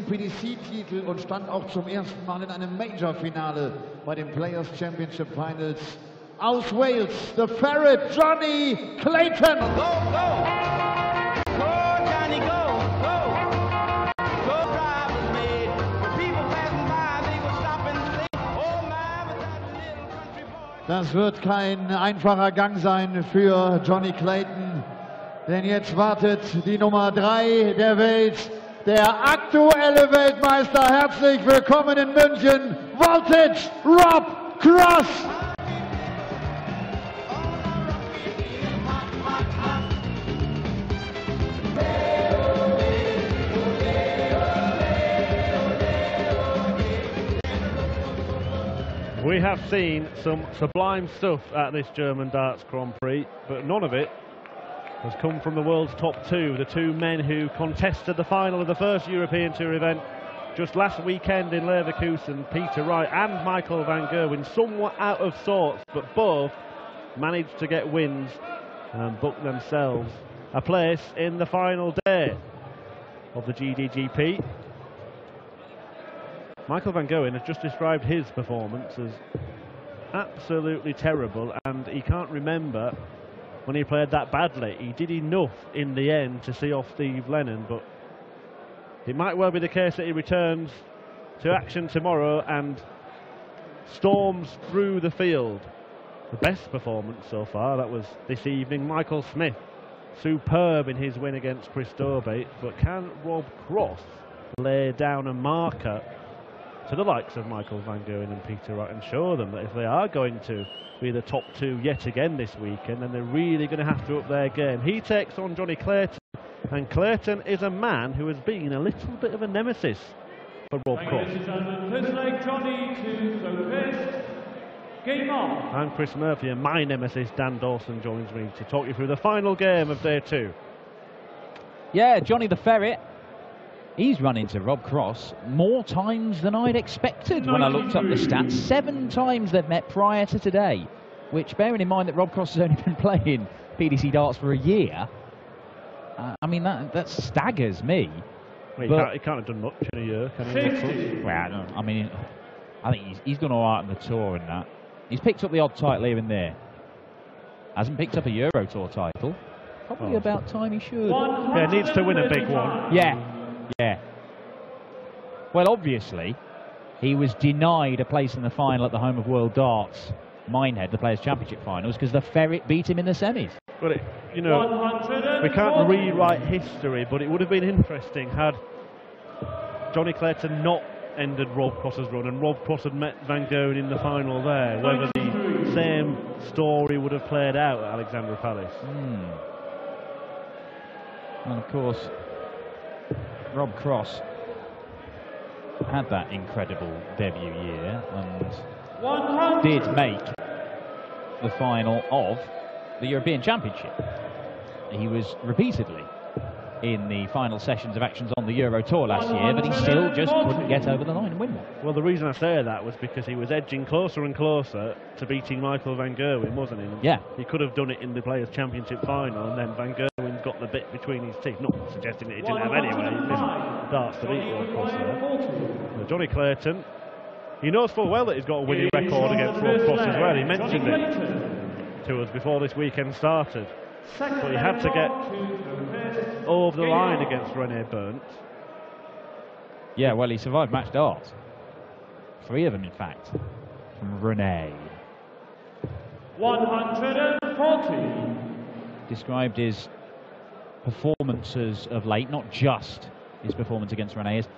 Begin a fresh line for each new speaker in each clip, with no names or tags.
PDC-Titel und stand auch zum ersten Mal in einem Major-Finale bei den Players Championship Finals. Aus Wales, the Ferret, Johnny Clayton.
Go, go! Go, Johnny, go! Go! Go, drive was made. When people passing by, they would stop and say, oh my, but that little country boy.
Das wird kein einfacher Gang sein für Johnny Clayton, denn jetzt wartet die Nummer 3 der Welt, der aktuelle Weltmeister. Herzlich willkommen in München, Voltage Rob Cross.
We have seen some sublime stuff at this German Darts Grand Prix, but none of it has come from the world's top two, the two men who contested the final of the first European Tour event just last weekend in Leverkusen. Peter Wright and Michael van Gerwen, somewhat out of sorts, but both managed to get wins and book themselves a place in the final day of the GDGP. Michael van Gerwen has just described his performance as absolutely terrible, and he can't remember when he played that badly. He did enough in the end to see off Steve Lennon, but it might well be the case that he returns to action tomorrow and storms through the field. The best performance so far, that was this evening. Michael Smith, superb in his win against Prix, but can Rob Cross lay down a marker to the likes of Michael van Gerwen and Peter Wright and show them that if they are going to be the top two yet again this weekend, then they're really going to have to up their game? He takes on Johnny Clayton, and Clayton is a man who has been a little bit of a nemesis for Rob Cross.
First leg, Johnny to Lopez. Game on.
I'm Chris Murphy, and my nemesis Dan Dawson joins me to talk you through the final game of day two.
Yeah, Johnny the Ferret. He's run into Rob Cross more times than I'd expected when I looked up the stats. 7 times they've met prior to today, which, bearing in mind that Rob Cross has only been playing PDC darts for a year, I mean, that staggers me.
Well, he can't have done much in a year, can he?
Well, I mean, I think he's gone all right on the tour and that. He's picked up the odd title here and there. Hasn't picked up a Euro Tour title. Probably about time he should.
Yeah, needs to win a big one.
Yeah. Well, obviously, he was denied a place in the final at the home of World Darts, Minehead, the Players' Championship finals, because the Ferret beat him in the semis.
But you know, we can't rewrite history, but it would have been interesting had Johnny Clayton not ended Rob Cross's run and Rob Cross had met van Gerwen in the final there, whether the same story would have played out at Alexandra Palace.
And of course, Rob Cross had that incredible debut year and did make the final of the European Championship. He was repeatedly in the final sessions of actions on the Euro Tour last year, but he still just couldn't get over the line and win one.
Well, the reason I say that was because he was edging closer and closer to beating Michael van Gerwen, wasn't he?
Yeah.
He could have done it in the Players' Championship final, and then van Gerwen got the bit between his teeth. Not suggesting that he didn't have anyway. He missed darts to beat Rob Cross there. Johnny Clayton, he knows full well that he's got a winning record against Rob Cross as well. He mentioned it to us before this weekend started. But he had to get over the line against Rene Burnt.
Yeah, well, he survived match darts. 3 of them, in fact, from Rene.
140.
Described his performances of late, not just his performance against Rene, as a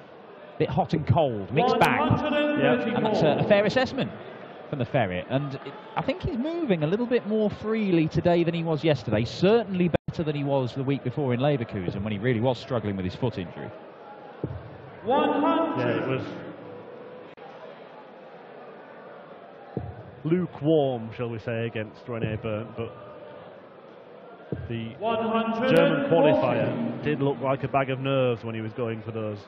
bit hot and cold, mixed bag.
Yeah.
And that's a fair assessment from the Ferret. And I think he's moving a little bit more freely today than he was yesterday. Certainly better than he was the week before in Leverkusen when he really was struggling with his foot injury.
100.
Yeah, it was lukewarm, shall we say, against Rene Burnt, but the German qualifier did look like a bag of nerves when he was going for those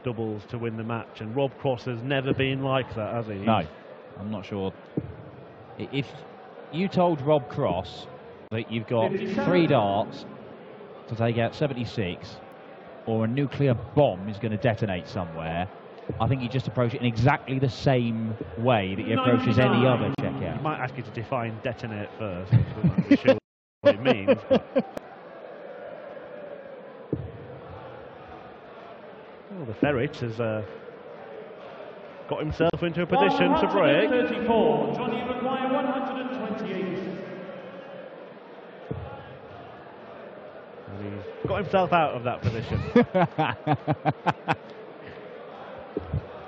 doubles to win the match, and Rob Cross has never been like that, has he?
No, I'm not sure. If you told Rob Cross that you've got 3 darts to take out 76 or a nuclear bomb is going to detonate somewhere, I think you just approach it in exactly the same way that you approach as any other checkout.
I might ask you to define detonate first, because we're not really sure what it means. But. Well, the ferret has got himself into a position to break.
134, Johnny Maguire 128.
And he's got himself out of that position.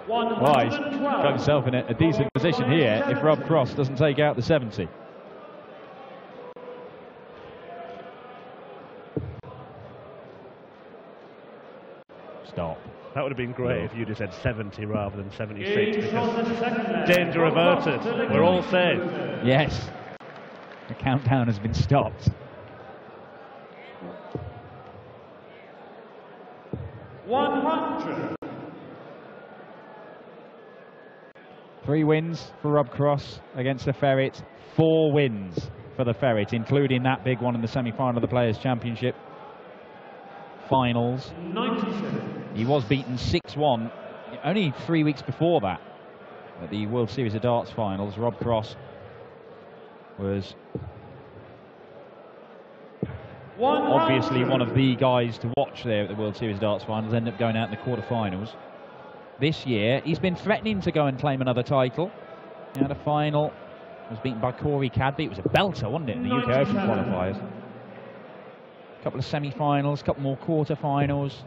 Well, he's got himself in a decent position here if Rob Cross doesn't take out the 70. Stop.
That would have been great if you'd have said 70 rather than 76, because danger averted. We're all safe.
Yes. The countdown has been stopped.
100.
3 wins for Rob Cross against the Ferret. 4 wins for the Ferret, including that big one in the semi-final of the Players' Championship finals.
97.
He was beaten 6-1 only 3 weeks before that at the World Series of Darts finals. Rob Cross was obviously one of the guys to watch there at the World Series of Darts finals, ended up going out in the quarterfinals. This year, he's been threatening to go and claim another title. He had a final, was beaten by Corey Cadby. It was a belter, wasn't it, in the UK Open qualifiers. A couple of semi-finals, a couple more quarter-finals.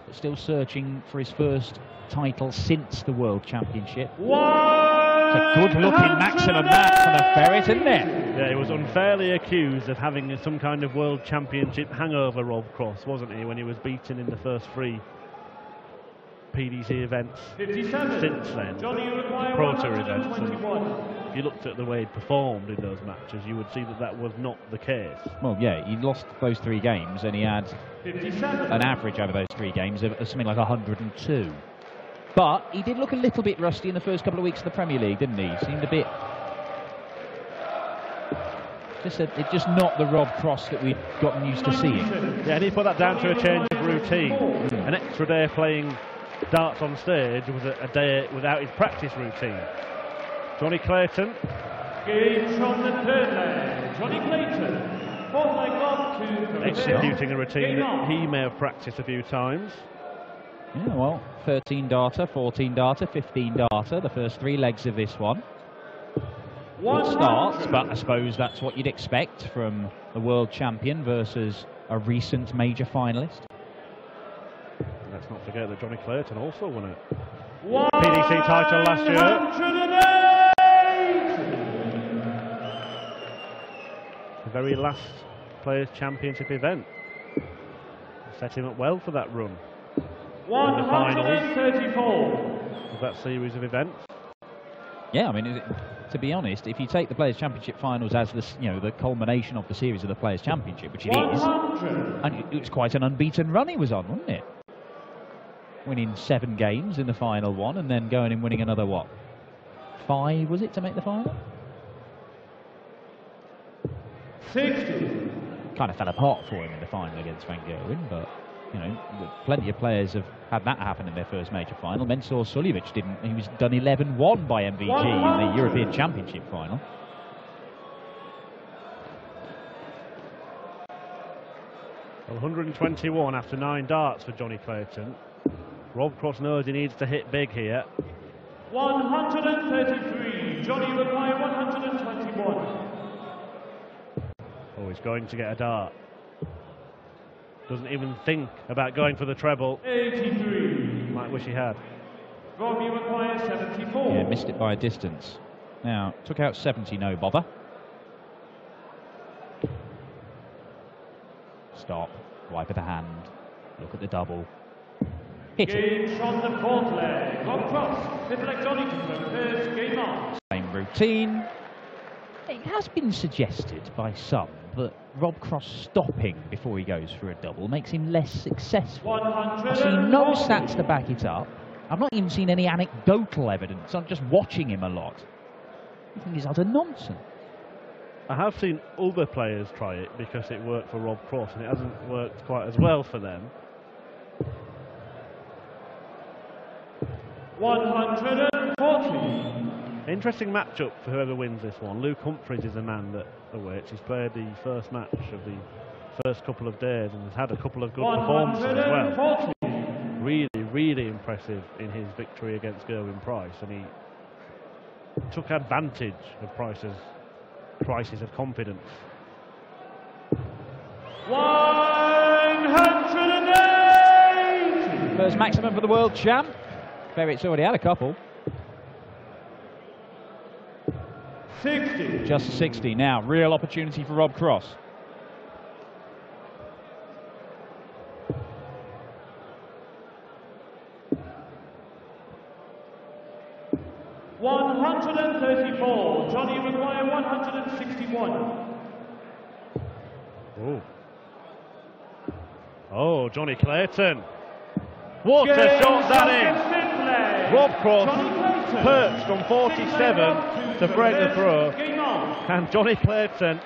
But still searching for his first title since the World Championship. It's a good-looking maximum match for the Ferret, isn't it?
Yeah, he was unfairly accused of having some kind of World Championship hangover, Rob Cross, wasn't he, when he was beaten in the first 3 PDC events
57.
since then, Pro Tour events. And if you looked at the way he performed in those matches, you would see that that was not the case.
Well, yeah, he lost those 3 games and he had
57.
an average over those 3 games of something like 102. But he did look a little bit rusty in the first couple of weeks of the Premier League, didn't he? Seemed a bit... Just not the Rob Cross that we'd gotten used to seeing.
Yeah, and he put that down to a change of routine. An extra day playing darts on stage was a day without his practice routine. Johnny Clayton.
Games from the 3rd leg. Johnny Clayton. 4th leg off to
Executing a routine that he may have practiced a few times.
Yeah, well, 13 darter, 14 darter, 15 darter, the first 3 legs of this one. Good starts, but I suppose that's what you'd expect from a world champion versus a recent major finalist.
Let's not forget that Johnny Clayton also won a PDC title last year. The very last Players' Championship event. Set him up well for that run. In the finals of that series of events.
Yeah, I mean, to be honest, if you take the Players' Championship finals as the culmination of the series of the Players' Championship, which it is, and it was quite an unbeaten run he was on, wasn't it? Winning 7 games in the final one, and then going and winning another, what, 5 was it to make the final?
60.
Kind of fell apart for him in the final against Van Gerwen, but you know, plenty of players have had that happen in their first major final. Mensur Suljovic didn't. He was done 11-1 by MVG in the European Championship final.
Well, 121 after 9 darts for Johnny Clayton. Rob Cross knows he needs to hit big here.
133. Johnny Maguire 121.
Oh, he's going to get a dart. Doesn't even think about going for the treble.
83.
Might wish he had.
Robbie Maguire 74.
Yeah, missed it by a distance. Now, took out 70, no bother. Stop. Wipe of the hand. Look at the double. Hit it.
Game from the 4th leg. Rob Cross. 5th leg Johnny to throw first. Game on.
Same routine. It has been suggested by some that Rob Cross stopping before he goes for a double makes him less successful. I've seen no stats to back it up. I've not even seen any anecdotal evidence. I'm just watching him a lot. I think he's utter nonsense.
I have seen other players try it because it worked for Rob Cross and it hasn't worked quite as well for them.
140.
Interesting matchup for whoever wins this one. Luke Humphries is a man that awaits. He's played the first match of the first couple of days and has had a couple of good performances as well.
140.
Really, really impressive in his victory against Gerwin Price, and he took advantage of Price's crisis of confidence.
180.
First maximum for the world champ. Ferret's already had a couple.
60.
Just 60 now. Real opportunity for Rob Cross.
$134. Johnny Maguire, 161.
Oh. Oh, Johnny Clayton. What a shot that is! Rob Cross perched on 47 to break the throw. And Johnny Clayton,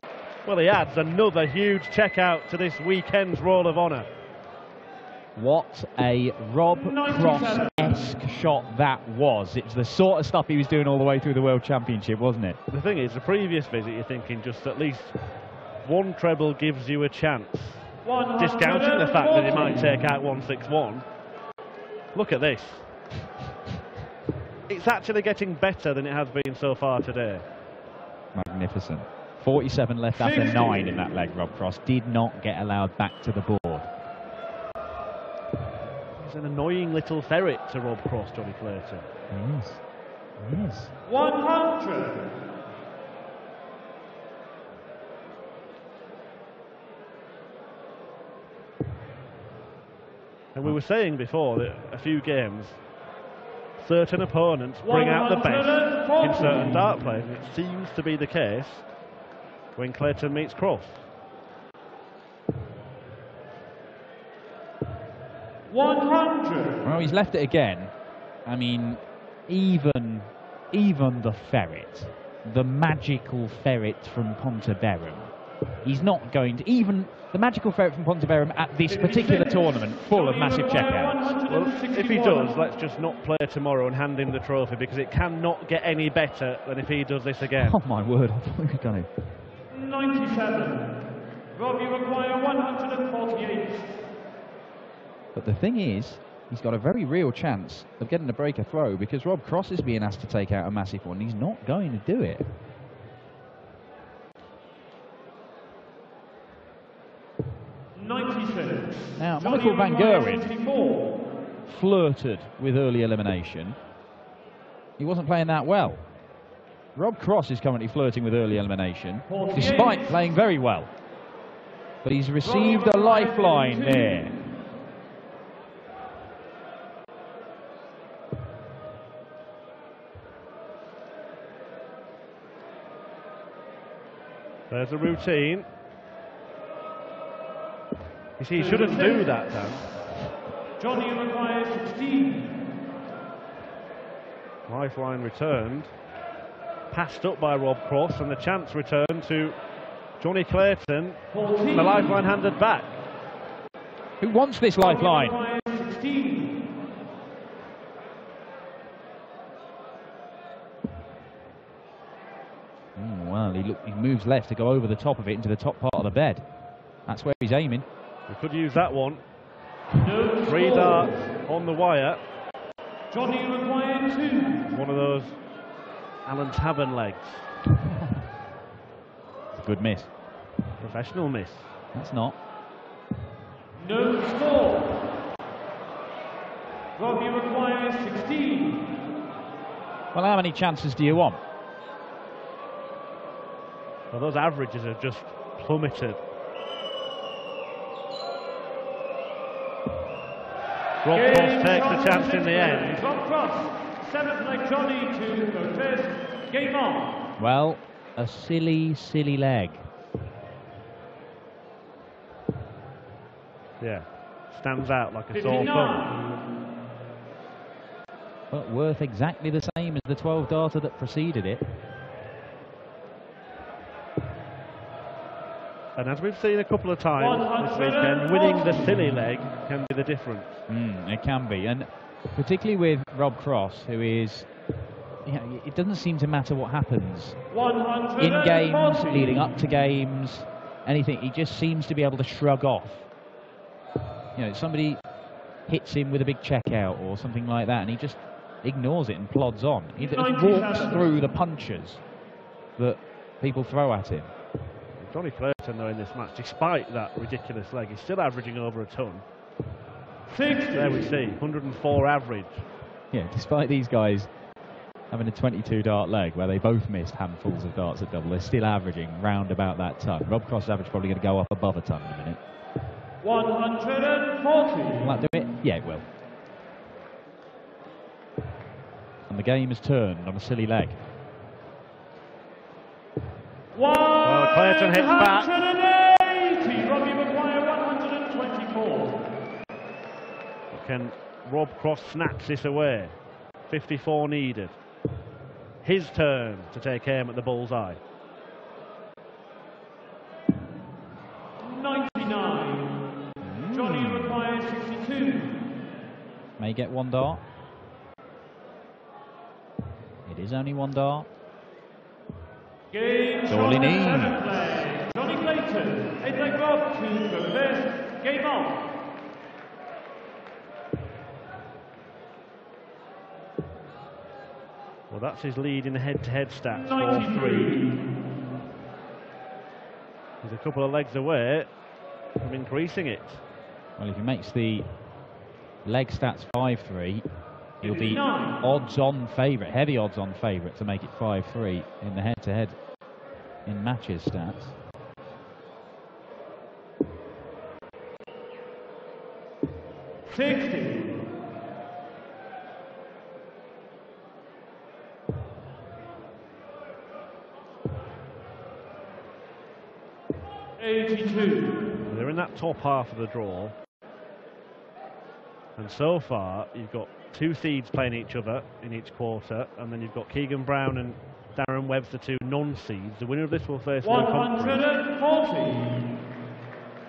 well, he adds another huge check out to this weekend's Roll of Honour.
What a Rob Cross-esque shot that was. It's the sort of stuff he was doing all the way through the World Championship, wasn't it?
The thing is, the previous visit, you're thinking just at least one treble gives you a chance. Discounting the fact that he might take out 161. Look at this. It's actually getting better than it has been so far today.
Magnificent. 47 left after 9 in that leg, Rob Cross. Did not get allowed back to the board.
He's an annoying little ferret to Rob Cross, Johnny Clayton.
Yes. Yes.
100.
And we were saying before that a few games, certain opponents bring out the best in certain dart players. And it seems to be the case when Clayton meets Cross.
100.
Well, he's left it again. I mean, even the ferret, the magical ferret from Ponteverum, he's not going to, even the magical ferret from Ponteverum at this particular tournament, full of massive checkouts.
Well, if he does, let's just not play tomorrow and hand him the trophy, because it cannot get any better than if he does this again.
Oh my word, I thought we were going to.
97. Rob, you require 148.
But the thing is, he's got a very real chance of getting a breaker throw, because Rob Cross is being asked to take out a massive one. He's not going to do it. Now, Michael Van Gerwen flirted with early elimination. He wasn't playing that well. Rob Cross is currently flirting with early elimination, despite playing very well. But he's received a lifeline there.
There's a routine. You see, he shouldn't do that, Dan.
Johnny requires 16.
Lifeline returned. Passed up by Rob Cross, and the chance returned to Johnny Clayton.
14.
And the lifeline handed back.
Who wants this lifeline?
Johnny requires 16.
Well, he moves left to go over the top of it into the top part of the bed. That's where he's aiming.
We could use that one.
No
3
score.
darts on the wire.
Johnny required 2.
One of those Alan Tavern legs.
Good miss.
Professional miss.
That's not.
No score. Robbie requires 16.
Well, how many chances do you want?
Well, those averages have just plummeted. Rob Cross takes the chance in the end.
Rob Cross, 7th leg Johnny to Cortez. Game on.
Well, a silly, silly leg.
Yeah, stands out like a sore thumb.
But worth exactly the same as the 12 darter that preceded it.
And as we've seen a couple of times this weekend, winning the silly leg can be the difference.
It can be. And particularly with Rob Cross, who is, you know, it doesn't seem to matter what happens in games, leading up to games, anything. He just seems to be able to shrug off. You know, somebody hits him with a big checkout or something like that, and he just ignores it and plods on. He just walks through the punches that people throw at him.
Johnny Clayton, though, in this match, despite that ridiculous leg, he's still averaging over a ton.
60.
There we see, 104 average.
Yeah, despite these guys having a 22 dart leg where they both missed handfuls of darts at double, they're still averaging round about that ton. Rob Cross' average probably going to go up above a ton in a minute.
140.
Will that do it? Yeah, it will. And the game has turned on a silly leg.
Well, Clayton hits back.
180. Robbie McGuire, 124.
Can Rob Cross snatch this away? 54 needed. His turn to take aim at the bullseye.
99. Johnny McGuire, 62.
May get one dart. It is only one dart.
Game
That's all he needs.
Johnny Clayton, 8-leg Rob to go first. Game on.
Well, that's his lead in the head-to-head stats,
93.
4-3. He's a couple of legs away from increasing it.
Well, if he makes the leg stats 5-3, he'll be odds-on favourite, heavy odds-on favourite to make it 5-3 in the head-to-head in matches stats.
$60. 82.
They're in that top half of the draw. And so far, you've got two seeds playing each other in each quarter, and then you've got Keegan Brown and Darren Webster, two non-seeds. The winner of this will face Luke Humphries.
140.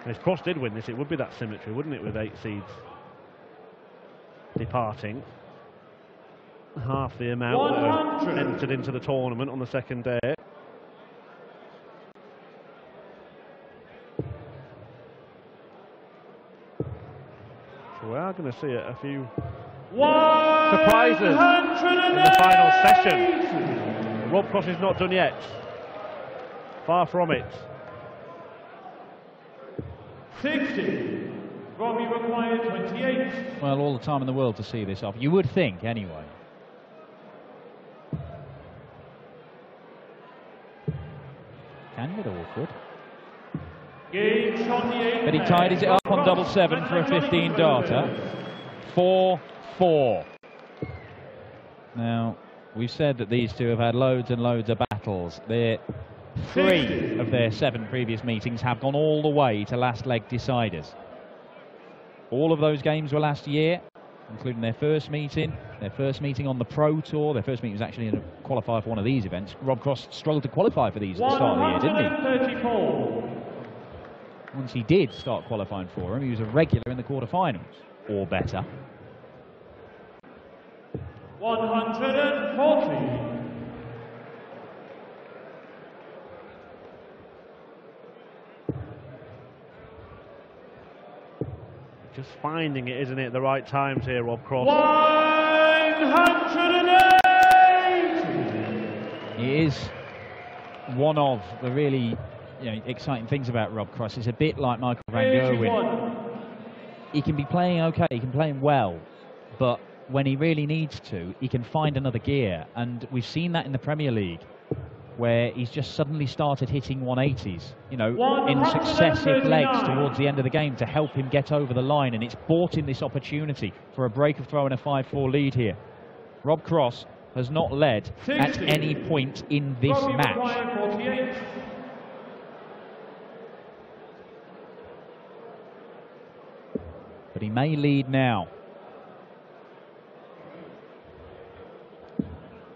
And if Cross did win this, it would be that symmetry, wouldn't it, with 8 seeds departing. Half the amount that were entered into the tournament on the second day. So we are going to see a few surprises in the final session. Rob Cross is not done yet. Far from it.
60. Robbie McGuire, 28.
Well, all the time in the world to see this off. You would think, anyway. Can get awkward. But he tidies it up on double 7 for a 15 darter. 4-4. Now, we've said that these two have had loads and loads of battles. They're 3 of their 7 previous meetings have gone all the way to last leg deciders. All of those games were last year, including their first meeting on the Pro Tour. Their first meeting was actually to qualify for one of these events. Rob Cross struggled to qualify for these at the start of the year, didn't he? Once he did start qualifying for him, he was a regular in the quarterfinals, or better.
140.
Just finding it, isn't it, the right times here, Rob Cross.
108.
He is one of the really exciting things about Rob Cross. It's a bit like Michael Van Gerwen. He can be playing okay, he can play well, but when he really needs to, he can find another gear. And we've seen that in the Premier League, where he's just suddenly started hitting 180s, in successive legs towards the end of the game to help him get over the line, and it's bought him this opportunity for a break of throw and a 5-4 lead here. Rob Cross has not led 60. At any point in this match. But he may lead now.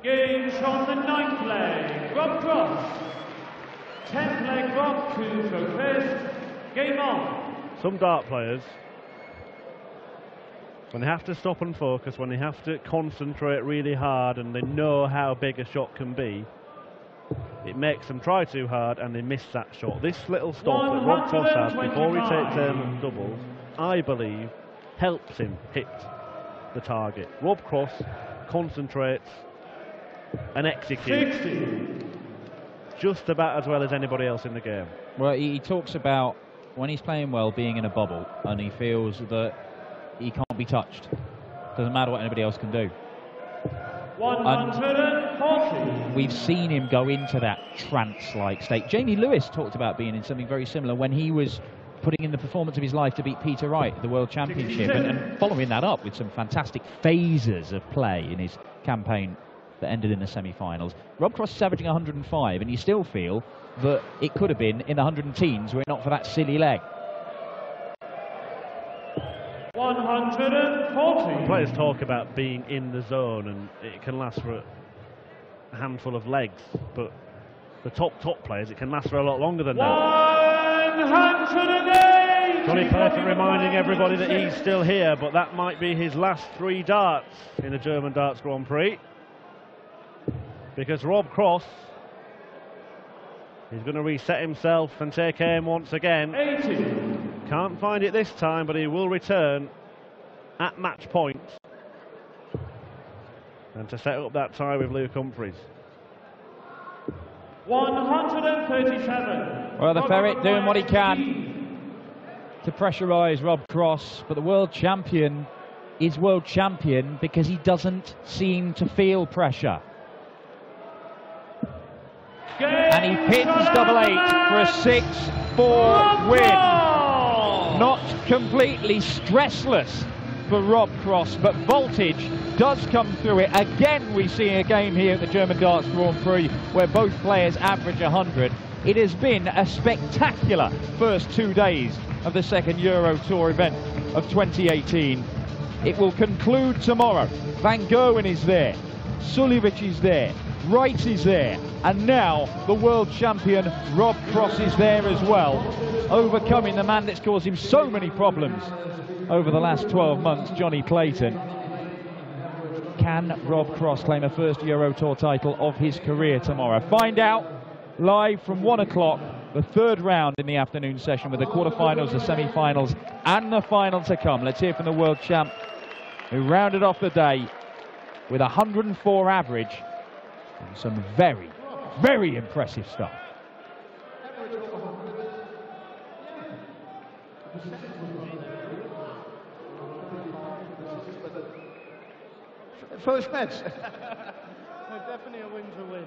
Game on the 9th leg. Rob Cross. 10th leg Rob to go first. Game on.
Some dart players When they have to stop and focus, when they have to concentrate really hard and they know how big a shot can be, it makes them try too hard and they miss that shot. This little stop that Rob Cross has before he takes aim doubles, I believe, helps him hit the target. Rob Cross concentrates and executes
60.
just about as well as anybody else in the game. Well, he talks about when he's playing well being in a bubble and he feels that he can't be touched. Doesn't matter what anybody else can do.
140.
We've seen him go into that trance-like state. Jamie Lewis talked about being in something very similar when he was putting in the performance of his life to beat Peter Wright at the World Championship, and following that up with some fantastic phases of play in his campaign that ended in the semi-finals. Rob Cross is averaging 105, and you still feel that it could have been in the 110s were it not for that silly leg.
140.
Players talk about being in the zone and it can last for a handful of legs, but the top players, it can last for a lot longer than that.
108.
Johnny Clayton reminding everybody that he's still here, but that might be his last 3 darts in the German Darts Grand Prix, because Rob Cross is going to reset himself and take aim once again.
80.
Can't find it this time, but he will return at match point and to set up that tie with Luke Humphries.
137.
Well, the Ferret doing what he can to pressurise Rob Cross, but the world champion is world champion because he doesn't seem to feel pressure. And he pins double 8 for a 6-4 win. Not completely stressless for Rob Cross, but voltage does come through it. Again, we see a game here at the German Darts Grand Prix where both players average 100. It has been a spectacular first 2 days of the second Euro Tour event of 2018. It will conclude tomorrow. Van Gerwen is there, Suljovic is there, Wright is there, and now the world champion Rob Cross is there as well, overcoming the man that's caused him so many problems over the last 12 months, Johnny Clayton. Can Rob Cross claim a first Euro Tour title of his career tomorrow? Find out live from 1 o'clock, the third round in the afternoon session with the quarterfinals, the semi-finals and the final to come. Let's hear from the world champ who rounded off the day with 104 average and some very, very impressive stuff.
First match.
Definitely a win to win.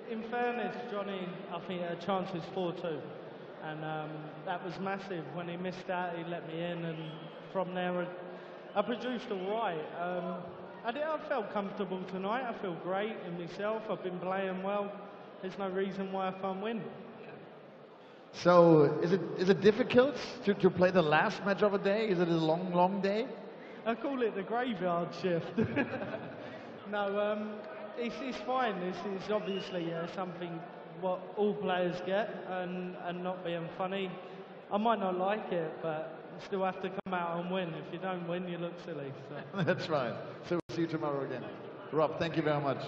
In fairness, Johnny, I think a chance is 4-2, and that was massive. When he missed that, he let me in, and from there I produced all right. I felt comfortable tonight. I feel great in myself. I've been playing well. There's no reason why I can't win.
So is it difficult to play the last match of a day? Is it a long day?
I call it the graveyard shift. No, it's fine. This is obviously something what all players get, and not being funny. I might not like it, but you still have to come out and win. If you don't win, you look silly. So.
That's right. So we'll see you tomorrow again. Rob, thank you very much.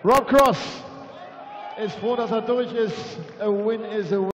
Rob Cross ist froh, dass durch ist. A win is a win.